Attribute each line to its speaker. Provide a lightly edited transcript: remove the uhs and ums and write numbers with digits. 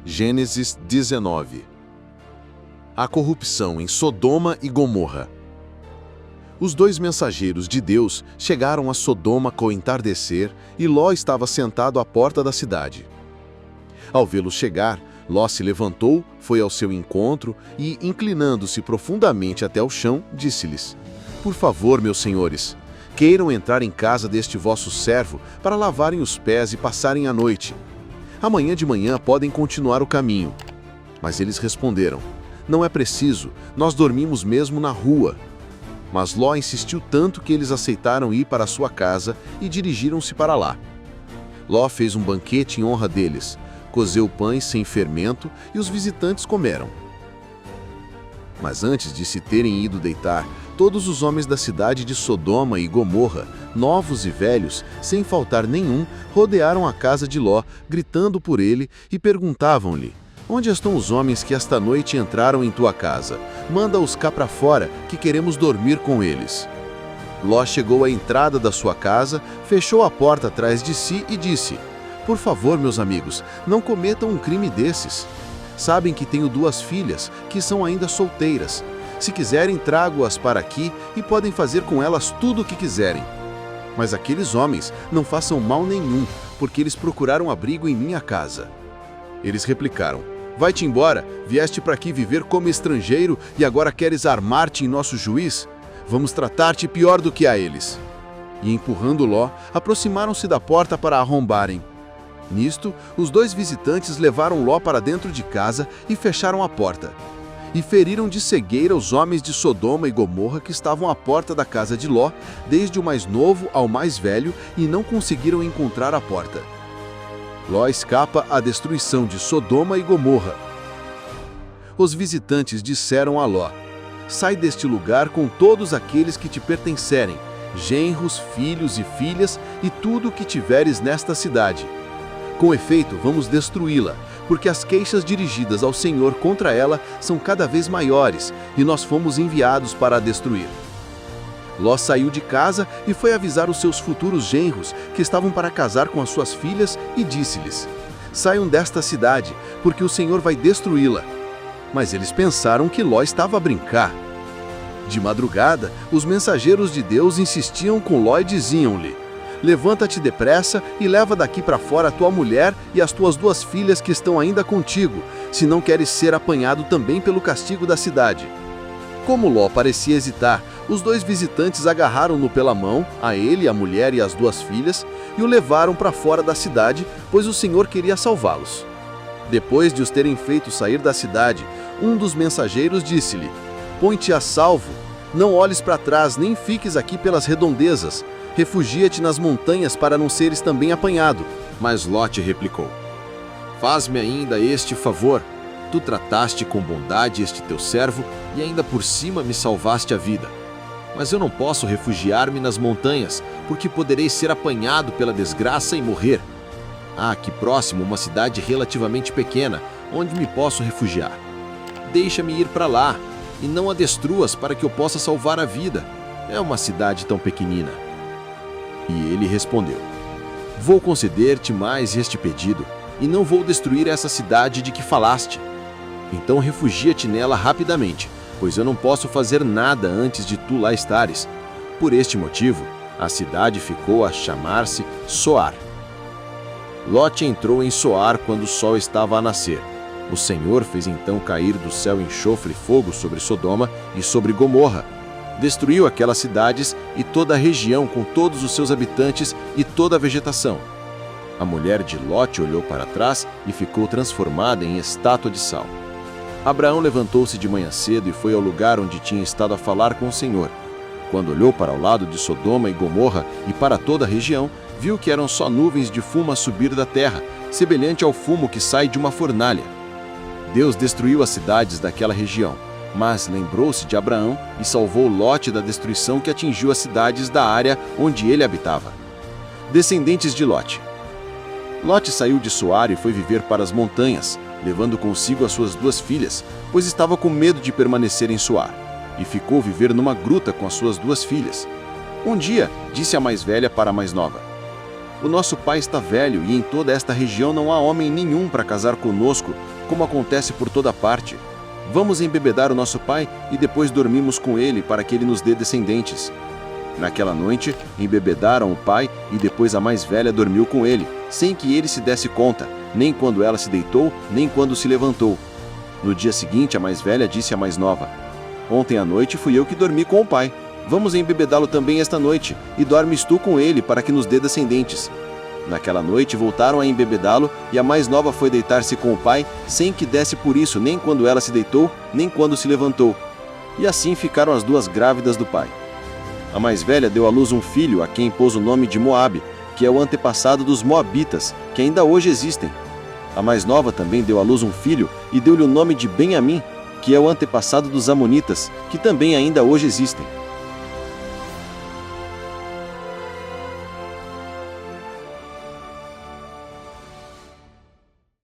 Speaker 1: Gênesis 19. A corrupção em Sodoma e Gomorra. Os dois mensageiros de Deus chegaram a Sodoma com o entardecer e Ló estava sentado à porta da cidade. Ao vê-los chegar, Ló se levantou, foi ao seu encontro e, inclinando-se profundamente até o chão, disse-lhes: Por favor, meus senhores, queiram entrar em casa deste vosso servo para lavarem os pés e passarem a noite. Amanhã de manhã podem continuar o caminho. Mas eles responderam: Não é preciso, nós dormimos mesmo na rua. Mas Ló insistiu tanto que eles aceitaram ir para a sua casa e dirigiram-se para lá. Ló fez um banquete em honra deles, cozeu pães sem fermento e os visitantes comeram. Mas antes de se terem ido deitar, todos os homens da cidade de Sodoma e Gomorra, novos e velhos, sem faltar nenhum, rodearam a casa de Ló, gritando por ele e perguntavam-lhe: Onde estão os homens que esta noite entraram em tua casa? Manda-os cá para fora, que queremos dormir com eles. Ló chegou à entrada da sua casa, fechou a porta atrás de si e disse: Por favor, meus amigos, não cometam um crime desses. Sabem que tenho 2 filhas, que são ainda solteiras. Se quiserem, trago-as para aqui e podem fazer com elas tudo o que quiserem. Mas aqueles homens não façam mal nenhum, porque eles procuraram abrigo em minha casa. Eles replicaram: Vai-te embora, vieste para aqui viver como estrangeiro e agora queres armar-te em nosso juiz? Vamos tratar-te pior do que a eles. E empurrando Ló, aproximaram-se da porta para arrombarem. Nisto, os 2 visitantes levaram Ló para dentro de casa e fecharam a porta. E feriram de cegueira os homens de Sodoma e Gomorra que estavam à porta da casa de Ló, desde o mais novo ao mais velho, e não conseguiram encontrar a porta. Ló escapa à destruição de Sodoma e Gomorra. Os visitantes disseram a Ló: Sai deste lugar com todos aqueles que te pertencerem, genros, filhos e filhas e tudo o que tiveres nesta cidade. Com efeito, vamos destruí-la, porque as queixas dirigidas ao Senhor contra ela são cada vez maiores, e nós fomos enviados para a destruir. Ló saiu de casa e foi avisar os seus futuros genros, que estavam para casar com as suas filhas, e disse-lhes: Saiam desta cidade, porque o Senhor vai destruí-la. Mas eles pensaram que Ló estava a brincar. De madrugada, os mensageiros de Deus insistiam com Ló e diziam-lhe: Levanta-te depressa e leva daqui para fora a tua mulher e as tuas 2 filhas que estão ainda contigo, se não queres ser apanhado também pelo castigo da cidade. Como Ló parecia hesitar, os 2 visitantes agarraram-no pela mão, a ele, a mulher e as 2 filhas, e o levaram para fora da cidade, pois o Senhor queria salvá-los. Depois de os terem feito sair da cidade, um dos mensageiros disse-lhe: Põe-te a salvo, não olhes para trás nem fiques aqui pelas redondezas. Refugia-te nas montanhas para não seres também apanhado. Mas Ló te replicou: Faz-me ainda este favor. Tu trataste com bondade este teu servo e ainda por cima me salvaste a vida. Mas eu não posso refugiar-me nas montanhas, porque poderei ser apanhado pela desgraça e morrer. Há aqui próximo uma cidade relativamente pequena, onde me posso refugiar. Deixa-me ir para lá, e não a destruas para que eu possa salvar a vida. É uma cidade tão pequenina. E ele respondeu: Vou conceder-te mais este pedido, e não vou destruir essa cidade de que falaste. Então refugia-te nela rapidamente, pois eu não posso fazer nada antes de tu lá estares. Por este motivo, a cidade ficou a chamar-se Soar. Ló entrou em Soar quando o sol estava a nascer. O Senhor fez então cair do céu enxofre e fogo sobre Sodoma e sobre Gomorra. Destruiu aquelas cidades e toda a região com todos os seus habitantes e toda a vegetação. A mulher de Ló olhou para trás e ficou transformada em estátua de sal. Abraão levantou-se de manhã cedo e foi ao lugar onde tinha estado a falar com o Senhor. Quando olhou para o lado de Sodoma e Gomorra e para toda a região, viu que eram só nuvens de fumo a subir da terra, semelhante ao fumo que sai de uma fornalha. Deus destruiu as cidades daquela região, mas lembrou-se de Abraão e salvou Ló da destruição que atingiu as cidades da área onde ele habitava. Descendentes de Ló. Ló saiu de Soar e foi viver para as montanhas, levando consigo as suas 2 filhas, pois estava com medo de permanecer em Soar, e ficou viver numa gruta com as suas 2 filhas. Um dia, disse a mais velha para a mais nova: O nosso pai está velho e em toda esta região não há homem nenhum para casar conosco, como acontece por toda parte. Vamos embebedar o nosso pai e depois dormimos com ele para que ele nos dê descendentes." Naquela noite, embebedaram o pai e depois a mais velha dormiu com ele, sem que ele se desse conta, nem quando ela se deitou, nem quando se levantou. No dia seguinte, a mais velha disse à mais nova: "Ontem à noite fui eu que dormi com o pai. Vamos embebedá-lo também esta noite, e dormes tu com ele para que nos dê descendentes." Naquela noite voltaram a embebedá-lo, e a mais nova foi deitar-se com o pai, sem que desse por isso nem quando ela se deitou, nem quando se levantou. E assim ficaram as duas grávidas do pai. A mais velha deu à luz um filho, a quem pôs o nome de Moabe, que é o antepassado dos Moabitas, que ainda hoje existem. A mais nova também deu à luz um filho, e deu-lhe o nome de Benjamim, que é o antepassado dos Amonitas, que também ainda hoje existem.